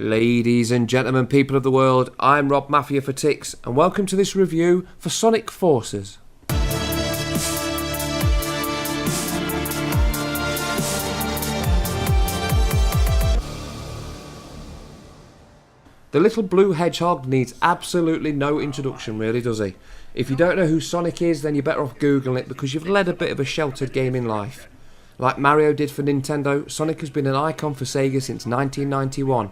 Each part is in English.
Ladies and gentlemen, people of the world, I'm Rob Mafia for Ticks, and welcome to this review for Sonic Forces. The little blue hedgehog needs absolutely no introduction, really, does he? If you don't know who Sonic is, then you're better off Googling it because you've led a bit of a sheltered gaming life. Like Mario did for Nintendo, Sonic has been an icon for Sega since 1991.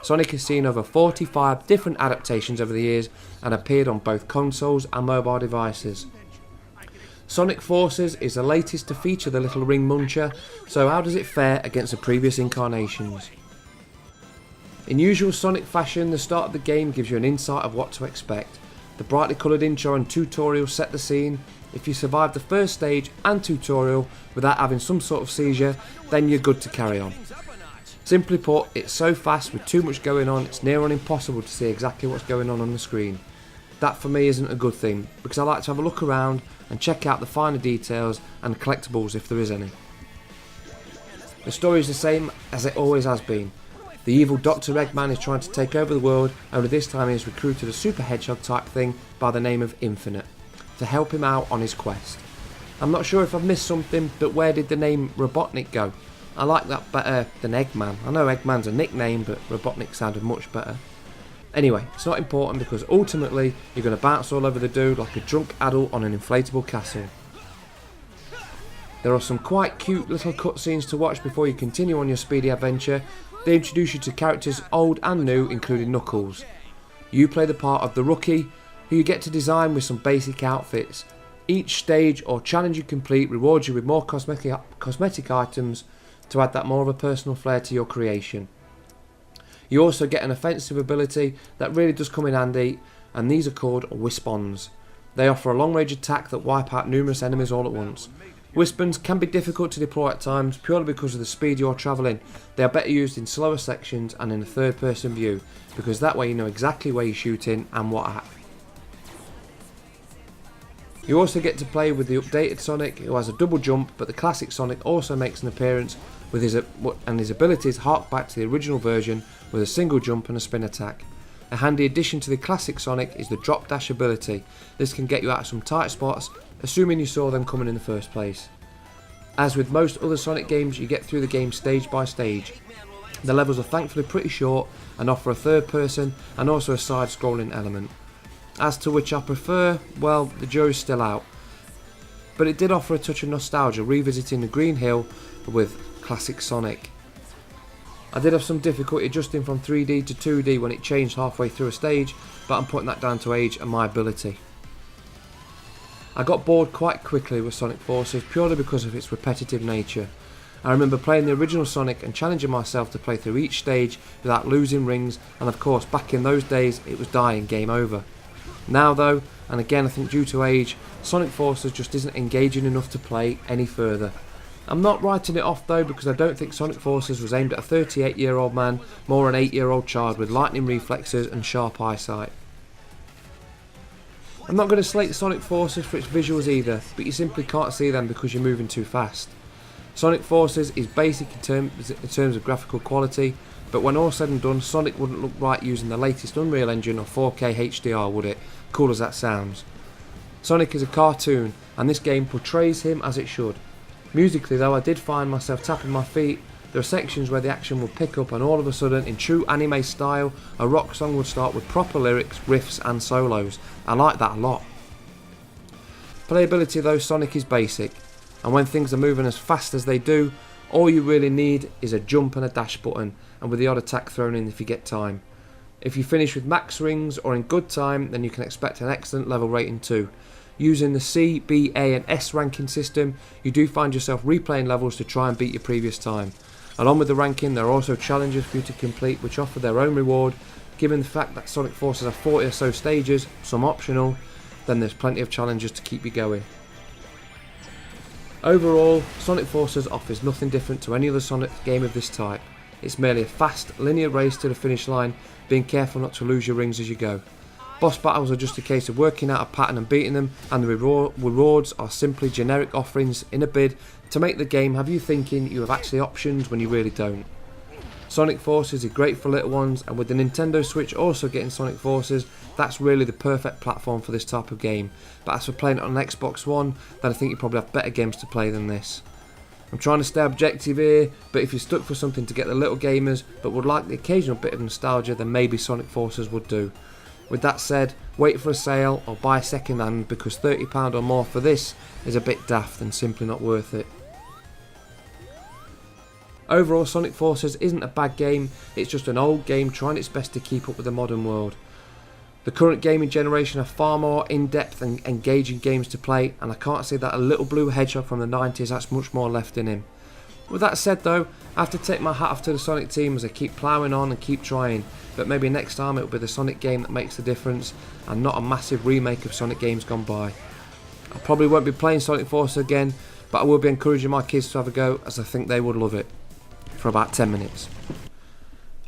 Sonic has seen over 45 different adaptations over the years and appeared on both consoles and mobile devices. Sonic Forces is the latest to feature the little ring muncher, so how does it fare against the previous incarnations? In usual Sonic fashion, the start of the game gives you an insight of what to expect. The brightly coloured intro and tutorial set the scene. If you survive the first stage and tutorial without having some sort of seizure, then you're good to carry on. Simply put, it's so fast with too much going on, it's near on impossible to see exactly what's going on the screen. That for me isn't a good thing, because I like to have a look around and check out the finer details and collectibles if there is any. The story is the same as it always has been. The evil Dr. Eggman is trying to take over the world, only this time he has recruited a super hedgehog type thing by the name of Infinite to help him out on his quest. I'm not sure if I've missed something, but where did the name Robotnik go? I like that better than Eggman. I know Eggman's a nickname, but Robotnik sounded much better. Anyway, it's not important because ultimately you're going to bounce all over the dude like a drunk adult on an inflatable castle. There are some quite cute little cutscenes to watch before you continue on your speedy adventure. They introduce you to characters old and new, including Knuckles. You play the part of the Rookie, who you get to design with some basic outfits. Each stage or challenge you complete rewards you with more cosmetic items to add that more of a personal flair to your creation. You also get an offensive ability that really does come in handy, and these are called Wispons. They offer a long range attack that wipe out numerous enemies all at once. Wispons can be difficult to deploy at times purely because of the speed you're travelling. They are better used in slower sections and in a third person view, because that way you know exactly where you're shooting and what at. You also get to play with the updated Sonic, who has a double jump, but the classic Sonic also makes an appearance with his abilities hark back to the original version with a single jump and a spin attack. A handy addition to the classic Sonic is the drop dash ability. This can get you out of some tight spots, assuming you saw them coming in the first place. As with most other Sonic games, you get through the game stage by stage. The levels are thankfully pretty short and offer a third person and also a side scrolling element. As to which I prefer, well, the jury's still out. But it did offer a touch of nostalgia revisiting the Green Hill with classic Sonic. I did have some difficulty adjusting from 3D to 2D when it changed halfway through a stage, but I'm putting that down to age and my ability. I got bored quite quickly with Sonic Forces purely because of its repetitive nature. I remember playing the original Sonic and challenging myself to play through each stage without losing rings, and of course back in those days it was dying game over. Now though, and again I think due to age, Sonic Forces just isn't engaging enough to play any further. I'm not writing it off though, because I don't think Sonic Forces was aimed at a 38-year-old man, more an 8-year-old child with lightning reflexes and sharp eyesight. I'm not going to slate Sonic Forces for its visuals either, but you simply can't see them because you're moving too fast. Sonic Forces is basic in terms of graphical quality, but when all said and done, Sonic wouldn't look right using the latest Unreal Engine or 4K HDR, would it? Cool as that sounds. Sonic is a cartoon, and this game portrays him as it should. Musically though, I did find myself tapping my feet. There are sections where the action will pick up and all of a sudden, in true anime style, a rock song would start with proper lyrics, riffs and solos. I like that a lot. Playability though, Sonic is basic, and when things are moving as fast as they do, all you really need is a jump and a dash button, and with the odd attack thrown in if you get time. If you finish with max rings or in good time, then you can expect an excellent level rating too. Using the C, B, A and S ranking system, you do find yourself replaying levels to try and beat your previous time. Along with the ranking, there are also challenges for you to complete which offer their own reward. Given the fact that Sonic Forces have 40 or so stages, some optional, then there's plenty of challenges to keep you going. Overall, Sonic Forces offers nothing different to any other Sonic game of this type. It's merely a fast, linear race to the finish line, being careful not to lose your rings as you go. Boss battles are just a case of working out a pattern and beating them, and the rewards are simply generic offerings in a bid to make the game have you thinking you have actually options when you really don't. Sonic Forces is great for little ones, and with the Nintendo Switch also getting Sonic Forces, that's really the perfect platform for this type of game. But as for playing it on an Xbox One, then I think you probably have better games to play than this. I'm trying to stay objective here, but if you're stuck for something to get the little gamers but would like the occasional bit of nostalgia, then maybe Sonic Forces would do. With that said, wait for a sale or buy second hand, because £30 or more for this is a bit daft and simply not worth it. Overall, Sonic Forces isn't a bad game, it's just an old game trying its best to keep up with the modern world. The current gaming generation have far more in-depth and engaging games to play, and I can't see that a little blue hedgehog from the 90s has much more left in him. With that said though, I have to take my hat off to the Sonic team as they keep ploughing on and keep trying, but maybe next time it will be the Sonic game that makes the difference and not a massive remake of Sonic games gone by. I probably won't be playing Sonic Forces again, but I will be encouraging my kids to have a go, as I think they would love it, for about 10 minutes.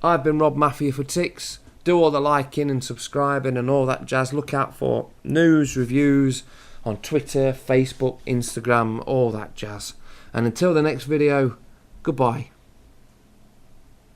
I've been Rob Mafia for Tix. Do all the liking and subscribing and all that jazz. Look out for news, reviews on Twitter, Facebook, Instagram, all that jazz. And until the next video, goodbye.